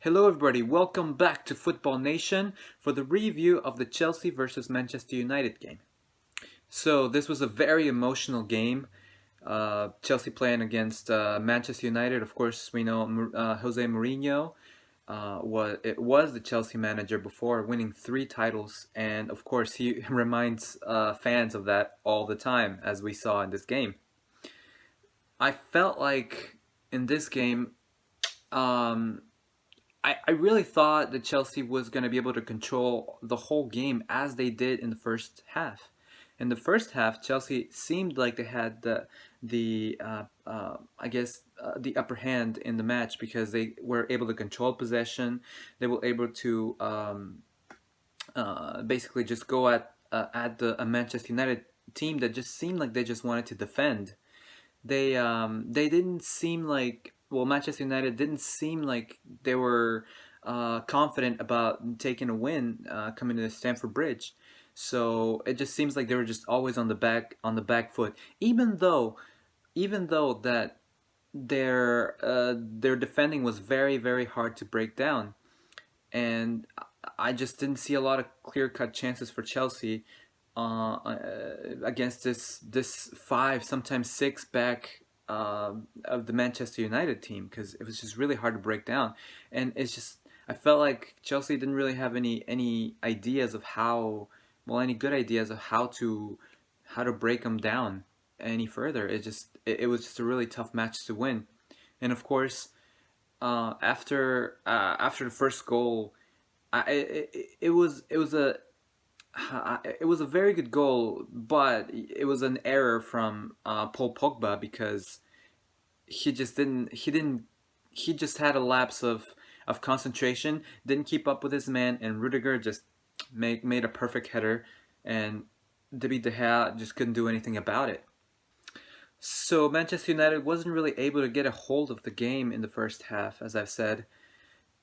Hello everybody, welcome back to Football Nation for the review of the Chelsea versus Manchester United game. So this was a very emotional game. Chelsea playing against Manchester United. Of course, we know Jose Mourinho was the Chelsea manager before, winning 3 titles, and of course he reminds fans of that all the time, as we saw in this game. I felt like in this game, um, I really thought that Chelsea was going to be able to control the whole game as they did in the first half. In the first half, Chelsea seemed like they had the upper hand in the match because they were able to control possession. They were able to basically just go at a Manchester United team that just seemed like they just wanted to defend. They didn't seem like, well, Manchester United didn't seem like they were confident about taking a win coming to Stamford Bridge. So it just seems like they were just always on the back foot, even though that their defending was very very hard to break down, and I just didn't see a lot of clear cut chances for Chelsea against this 5, sometimes 6 back of the Manchester United team, because it was just really hard to break down, and it's just I felt like Chelsea didn't really have any ideas of any good ideas of how to break them down any further. It was just a really tough match to win, and of course after the first goal, it was a very good goal, but it was an error from Paul Pogba, because he just had a lapse of concentration, didn't keep up with his man, and Rudiger just made a perfect header, and David De Gea just couldn't do anything about it. So Manchester United wasn't really able to get a hold of the game in the first half, as I've said.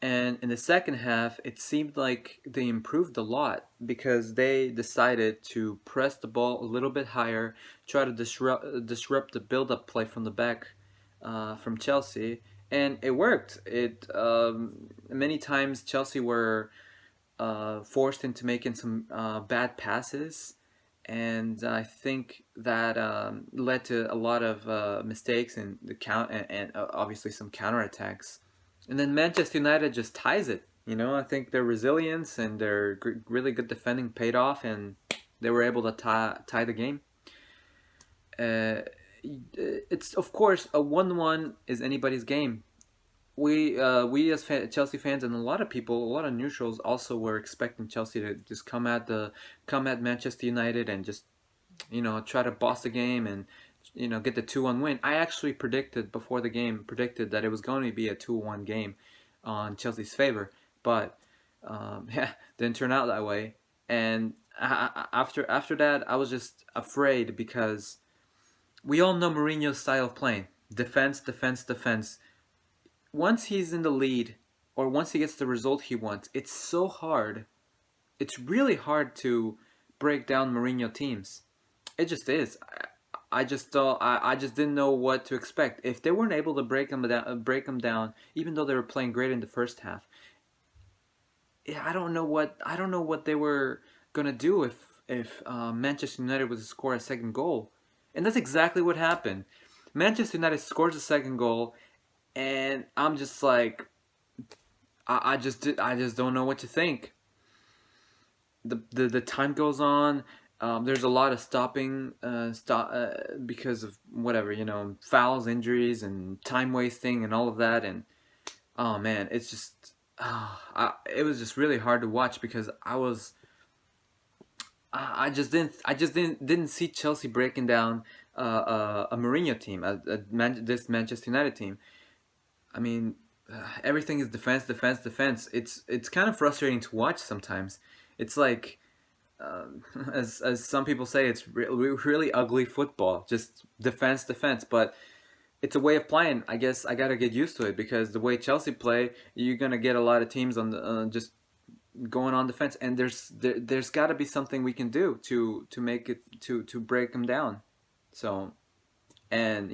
And in the second half, it seemed like they improved a lot because they decided to press the ball a little bit higher, try to disrupt the build-up play from the back from Chelsea, and it worked. It many times Chelsea were forced into making some bad passes, and I think that led to a lot of mistakes and and obviously some counterattacks. And then Manchester United just ties it. I think their resilience and their really good defending paid off, and they were able to tie the game. Uh, it's of course a 1-1 is anybody's game. We as Chelsea fans and a lot of people, a lot of neutrals also were expecting Chelsea to just come at Manchester United and just try to boss the game and get the 2-1 win. I actually predicted before the game that it was going to be a 2-1 game on Chelsea's favor, but yeah, didn't turn out that way. And after that, I was just afraid because we all know Mourinho's style of playing: defense, defense, defense. Once he's in the lead, or once he gets the result he wants, it's so hard. It's really hard to break down Mourinho teams. It just is. I just thought I just didn't know what to expect. If they weren't able to break them down, even though they were playing great in the first half, yeah, I don't know what they were gonna do if Manchester United was to score a second goal, and that's exactly what happened. Manchester United scores a second goal, and I'm just like, I just don't know what to think. The time goes on. There's a lot of stopping, because of whatever, fouls, injuries, and time wasting, and all of that. And oh man, it's just, it was just really hard to watch because I just didn't see Chelsea breaking down a Mourinho team, this Manchester United team. I mean, everything is defense, defense, defense. It's kind of frustrating to watch sometimes. It's like, as some people say, it's really ugly football. Just defense, defense. But it's a way of playing. I guess I gotta get used to it because the way Chelsea play, you're gonna get a lot of teams on the just going on defense, and there's got to be something we can do to make it to break them down. So, and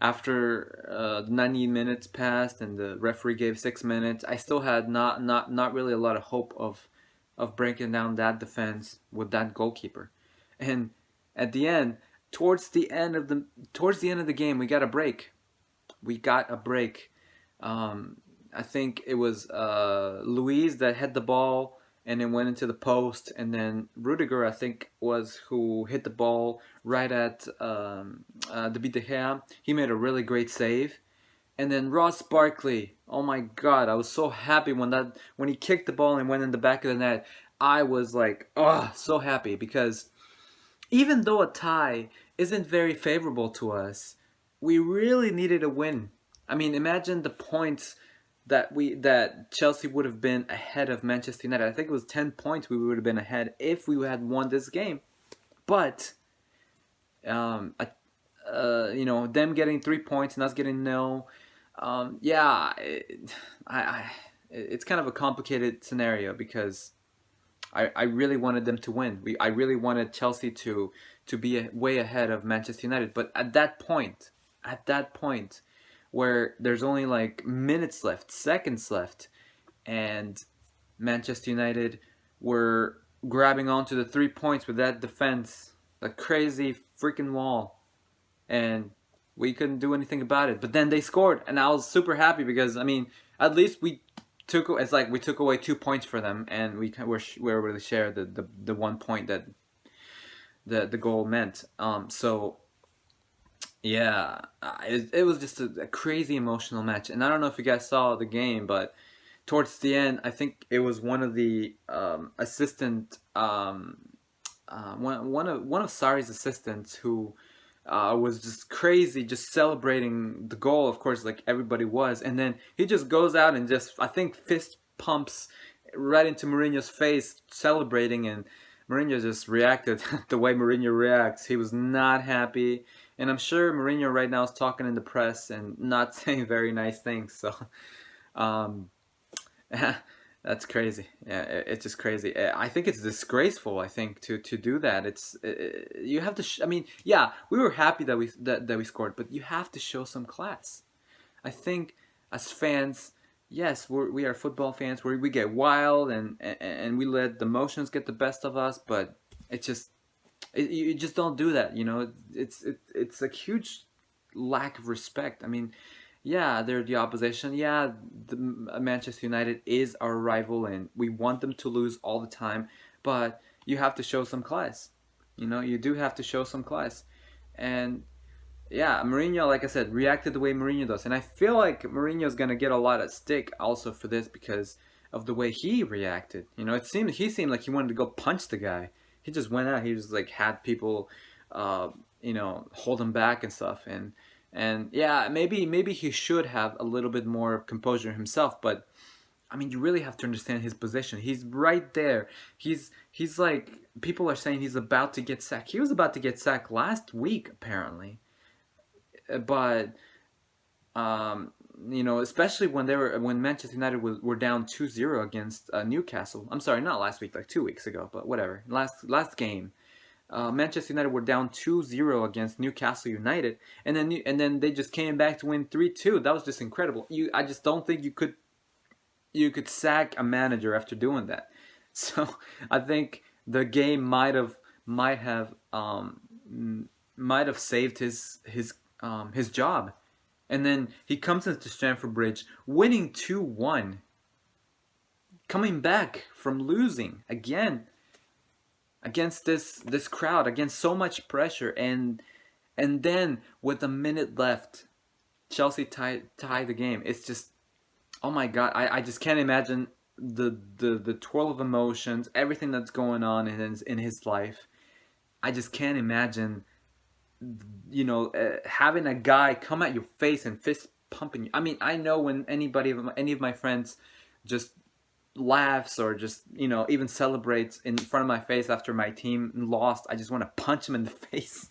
After 90 minutes passed and the referee gave 6 minutes, I still had not really a lot of hope of breaking down that defense with that goalkeeper. And at the end, towards the end of the game, we got a break. We got a break. I think it was Luis that had the ball and it went into the post, and then Rudiger, I think, was who hit the ball right at David De Gea. He made a really great save, and then Ross Barkley. Oh my God, I was so happy when he kicked the ball and went in the back of the net. I was like, oh, so happy because even though a tie isn't very favorable to us, we really needed a win. I mean, imagine the points that Chelsea would have been ahead of Manchester United. I think it was 10 points we would have been ahead if we had won this game. But them getting 3 points and us getting no, yeah, it's kind of a complicated scenario because I really wanted them to win. I really wanted Chelsea to be way ahead of Manchester United. But at that point, where there's only like minutes left, seconds left, and Manchester United were grabbing onto the 3 points with that defense, a crazy freaking wall, and we couldn't do anything about it. But then they scored, and I was super happy because I mean, at least we took away 2 points for them, and we were able to share the 1 point that the goal meant. So yeah, it was just a crazy emotional match, and I don't know if you guys saw the game, but towards the end, I think it was one of the assistant, one of Sari's assistants who was just crazy, just celebrating the goal, of course, like everybody was, and then he just goes out and just, I think, fist pumps right into Mourinho's face, celebrating, and Mourinho just reacted the way Mourinho reacts. He was not happy, and I'm sure Mourinho right now is talking in the press and not saying very nice things. So, um, that's crazy. Yeah, it's just crazy. I think it's disgraceful. I think to do that. You have to. I mean, yeah, we were happy that we scored, but you have to show some class. I think as fans, yes, we are football fans. We get wild and we let the emotions get the best of us. But it just you just don't do that. You know, it's a huge lack of respect. I mean, yeah, they're the opposition. Yeah, Manchester United is our rival, and we want them to lose all the time. But you have to show some class. You know, you do have to show some class, and yeah, Mourinho, like I said, reacted the way Mourinho does, and I feel like Mourinho's gonna get a lot of stick also for this because of the way he reacted. You know, he seemed like he wanted to go punch the guy. He just went out. He just like had people, hold him back and stuff, and yeah, maybe he should have a little bit more composure himself, but. I mean, you really have to understand his position. He's right there. He's like people are saying he's about to get sacked. He was about to get sacked last week, apparently. But especially when Manchester United were down 2-0 against Newcastle. I'm sorry, not last week, like 2 weeks ago, but whatever. Last game, Manchester United were down 2-0 against Newcastle United, and then they just came back to win 3-2. That was just incredible. I just don't think you could sack a manager after doing that. So I think the game might have saved his job. And then he comes into Stamford Bridge winning 2-1, coming back from losing again against this crowd, against so much pressure, and then with a minute left, Chelsea tie the game. It's just, oh my God, I just can't imagine the twirl of emotions, everything that's going on in his life. I just can't imagine, having a guy come at your face and fist pumping you. I mean, I know when any of my friends just laughs or just, even celebrates in front of my face after my team lost, I just want to punch them in the face.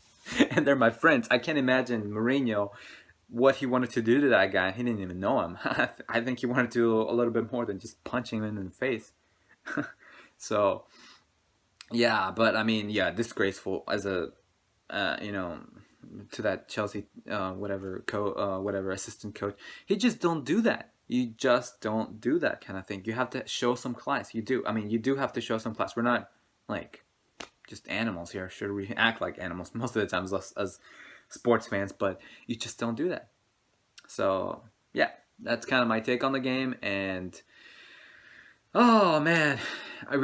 And they're my friends. I can't imagine Mourinho, what he wanted to do to that guy. He didn't even know him. I think he wanted to do a little bit more than just punching him in the face. So, yeah, but I mean, yeah, disgraceful as a, to that Chelsea whatever assistant coach. He just don't do that. You just don't do that kind of thing. You have to show some class. You do. I mean, you do have to show some class. We're not like just animals here. Sure, we act like animals most of the times as sports fans, but you just don't do that. So yeah, that's kind of my take on the game. And oh man, I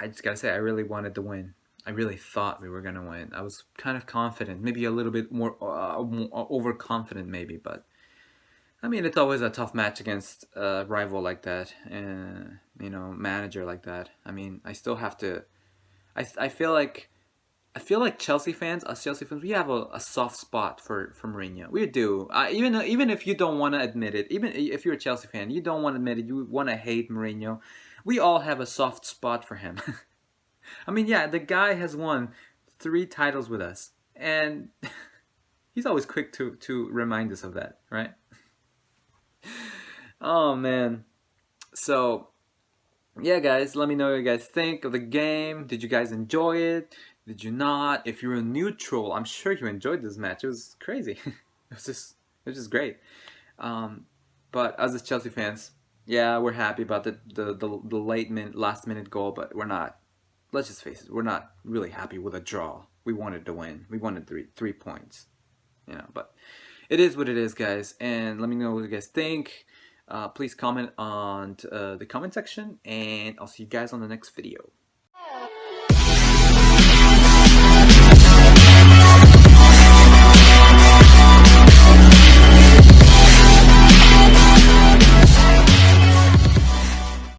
just gotta say, I really wanted to win. I really thought we were gonna win. I was kind of confident, maybe a little bit more overconfident, maybe. But I mean, it's always a tough match against a rival like that, and manager like that. I mean, I still have to. I feel like Chelsea fans, us Chelsea fans, we have a soft spot for Mourinho. We do. Even if you don't want to admit it, even if you're a Chelsea fan, you don't want to admit it. You want to hate Mourinho. We all have a soft spot for him. I mean, yeah, the guy has won 3 titles with us, and he's always quick to remind us of that, right? Oh man. So yeah, guys, let me know what you guys think of the game. Did you guys enjoy it? Did you not? If you're a neutral, I'm sure you enjoyed this match. It was crazy. It was just great. Um, but as a Chelsea fans, yeah, we're happy about the last minute goal, but we're not. Let's just face it, we're not really happy with a draw. We wanted to win. We wanted three points. But it is what it is, guys. And let me know what you guys think. Please comment on the comment section, and I'll see you guys on the next video.